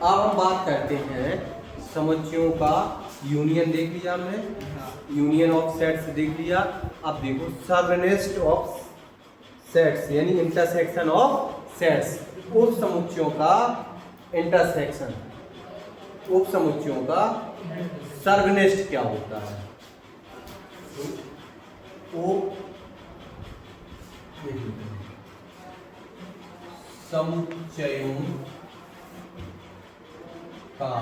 अब हम बात करते हैं समुच्चयों का यूनियन। देख लिया हमने, यूनियन ऑफ सेट्स देख लिया। अब देखो सबनेस्ट ऑफ सेट्स यानी इंटरसेक्शन ऑफ सेट्स, उप समुच्चयों का इंटरसेक्शन, उप समुच्चयों का सर्वनेस्ट क्या होता है? उप समुच्चयों का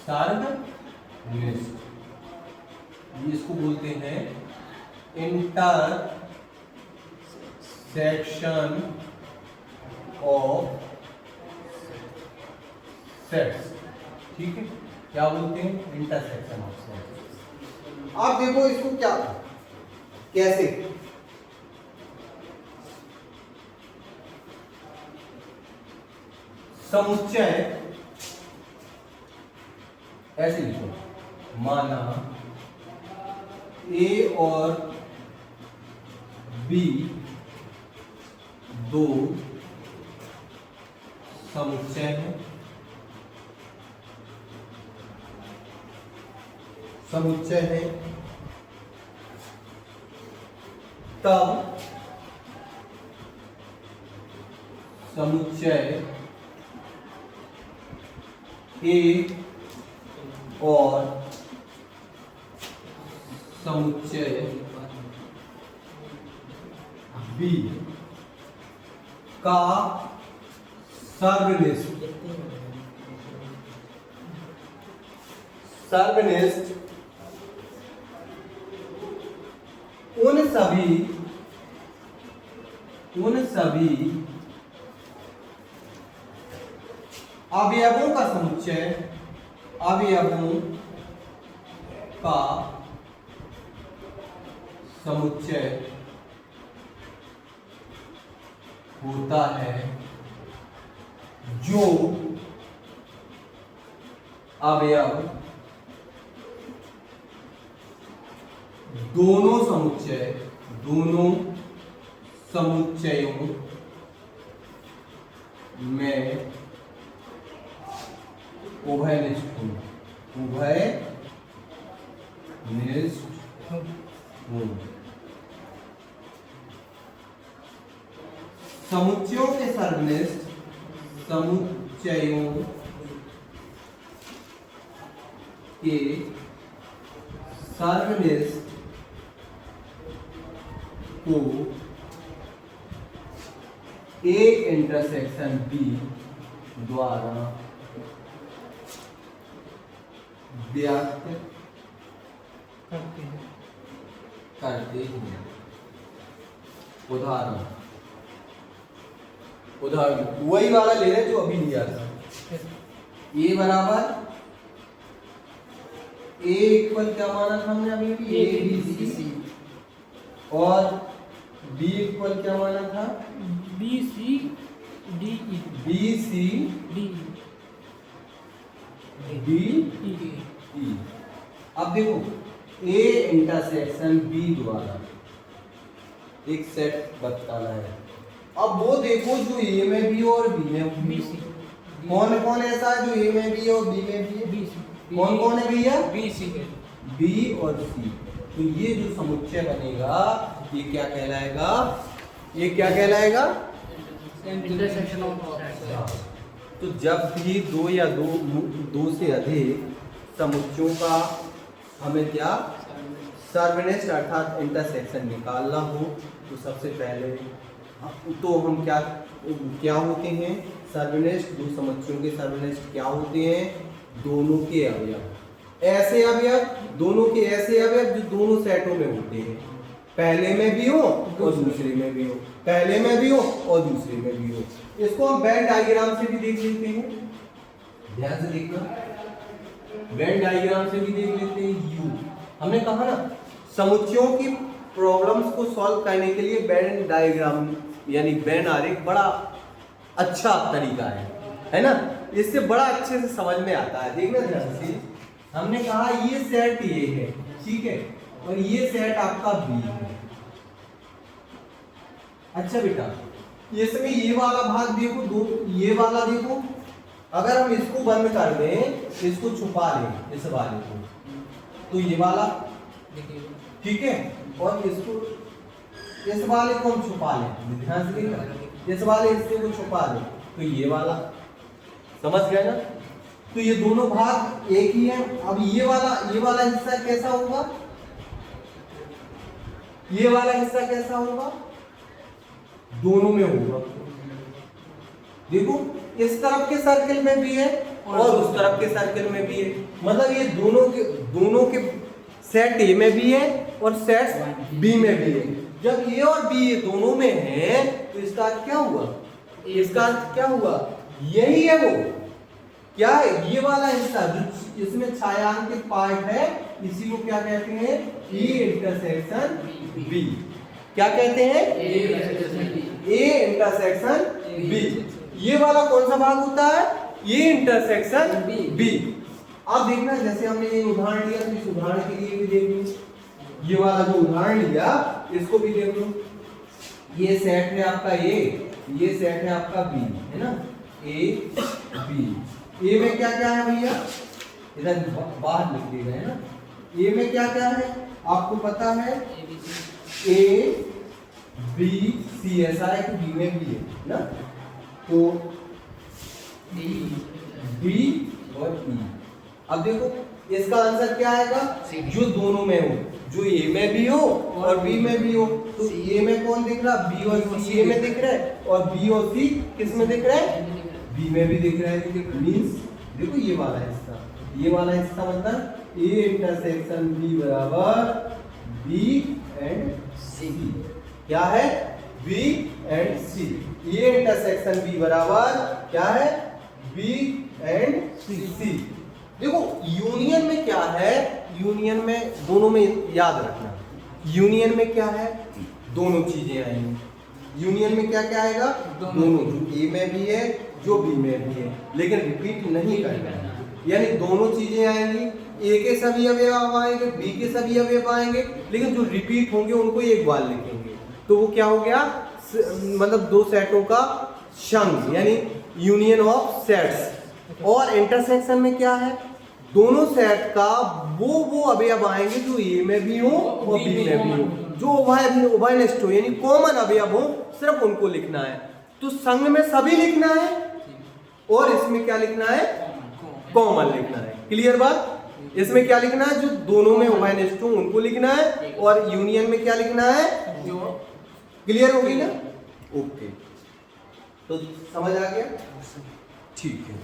सर्वनेस्ट, इसको बोलते हैं इंटरसेक्शन ऑफ सेट्स। ठीक है, क्या बोलते हैं? Intersection of sets. आप देखो इसको क्या, कैसे समुच्चय, ऐसे लिखो, माना ए और बी दो समुच्चय हैं, समुच्चय है, तब समुच्चय ए और समुच्चय बी का सर्वनेस्ट, सर्वनेस्ट उन सभी अवयवों का समुच्चय, अवयवों का समुच्चय होता है जो अवयव दोनों समुच्चयों में उभयनिष्ठ हो, उभयनिष्ठ हो। समुच्चयों के सर्वनिष्ठ, समुच्चयों के सर्वनिष्ठ को एक इंटरसेक्शन बी द्वारा व्यक्त करते हैं। उदाहरण वही वाला ले रहे जो अभी लिया था। ए बराबर ए इक्वल क्या माना था हमने अभी? A B C. और बी इक्वल क्या माना था? B C D E. B C D D E. अब देखो ए इंटरसेक्शन बी द्वारा एक सेट बताना है। अब वो देखो जो ए में भी और बी में बी सी। कौन कौन ऐसा है जो ए में भी है और बी में भी है? B C. कौन कौन है भैया? बी सी है। बी और सी। तो ये जो समुच्चय बनेगा ये क्या कहलाएगा? ये क्या कहलाएगा? Intersection of sets. तो जब भी दो या दो से अधिक समुच्चयों का हमें क्या सर्वनिष्ठ अर्थात इंटरसेक्शन निकालना हो तो सबसे पहले तो हम क्या होते हैं? सर्वनिष्ठ दो समुच्चयों के सर्वनिष्ठ क्या होते हैं? दोनों के अवयव, ऐसे अवयव, दोनों के ऐसे अवयव जो दोनों सेटों में होते हैं, पहले में भी हो और दूसरे में भी हो, पहले में भी हो और दूसरे में भी हो। इसको हम वेन डायग्राम से भी देख लेते हैं, ध्यान से देखना, वेन डायग्राम से भी देख लेते हैं। यू हमने कहा ना समुच्चयों की प्रॉब्लम्स को सॉल्व करने के लिए वेन डायग्राम यानी वेन आरेख बड़ा अच्छा तरीका है ना? इससे बड़ा अच्छे से समझ में आता है। देखना ध्यान से, हमने कहा ये सेट ये है, ठीक है, और ये सेट आपका बी है। अच्छा बेटा, इसमें ये वाला भाग देखो, दो ये वाला देखो, अगर हम इसको बंद कर दें, इसको छुपा लें, इस वाले को, तो ये वाला ठीक है, और इसको इस वाले को हम छुपा लें, ध्यान से देखना, इस वाले हिस्से को छुपा लें, तो ये वाला, समझ गए ना? तो ये दोनों भाग एक ही है। अब ये वाला हिस्सा कैसा होगा? ये वाला हिस्सा कैसा होगा? दोनों में होगा। देखो, इस तरफ के सर्कल में भी है और उस तरफ के सर्कल में भी है, मतलब ये दोनों के सेट ए में भी है और सेट बी में भी है। जब ए और बी ये दोनों में है तो इसका अर्थ क्या हुआ? इसका अर्थ क्या हुआ? यही है वो, क्या है? ये वाला हिस्सा जो इसमें छायांकित पार्ट है, इसी को क्या कहते हैं? A intersection B. क्या कहते हैं? A intersection B. ये वाला कौन सा भाग होता है? A intersection B. अब देखना, जैसे हमने ये उदाहरण लिया, तो इस उदाहरण के लिए भी देख लो, ये वाला जो उदाहरण लिया इसको भी देख लो। ये सेट है आपका ए, ये सेट है आपका बी, है ना? A B. ए में क्या क्या है भैया? इधर बाहर लिख दिए गए, है ना? ए में क्या क्या है आपको पता है? ए बी सी, ऐसा है कि बी में भी है ना? तो बी और ई। अब देखो इसका आंसर क्या आएगा? जो दोनों में हो, जो ए में भी हो और बी में भी हो। तो ए में कौन दिख रहा? बी और सी ए में दिख रहा है, और बी और सी किस में दिख रहा है? बी में भी दिख रहा है। मीन्स देखो ये वाला हिस्सा मतलब ए इंटरसेक्शन बी बराबर बी एंड सी। क्या है? B and C. A intersection B बराबर क्या है? B and C. देखो यूनियन में क्या है? यूनियन में दोनों में, याद रखना, यूनियन में क्या है? दोनों चीजें आएंगी। यूनियन में क्या क्या आएगा? दोनों, जो ए में भी है, जो बी में भी है, लेकिन रिपीट नहीं करना है। यानी दोनों चीजें आएंगी, ए के सभी अवयव आएंगे, बी के सभी अवयव आएंगे, लेकिन जो रिपीट होंगे उनको एक बार लिखेंगे। तो वो क्या हो गया? मतलब दो सेटों का संघ, यानी यूनियन ऑफ सेट्स। और इंटरसेक्शन में क्या है? दोनों सेट का वो अवयव आएंगे जो ए में भी हो और बी में भी हो, जो उभयनिष्ठ हो, यानी कॉमन अवयव हो, सिर्फ उनको लिखना है। तो संघ में सभी लिखना है और इसमें क्या लिखना है? कॉमन लिखना है। क्लियर बात? इसमें क्या लिखना है? जो दोनों में उभयनिष्ठ हो उनको लिखना है, और यूनियन में क्या लिखना है? क्लियर होगी ना? ओके, तो समझ आ गया? ठीक है।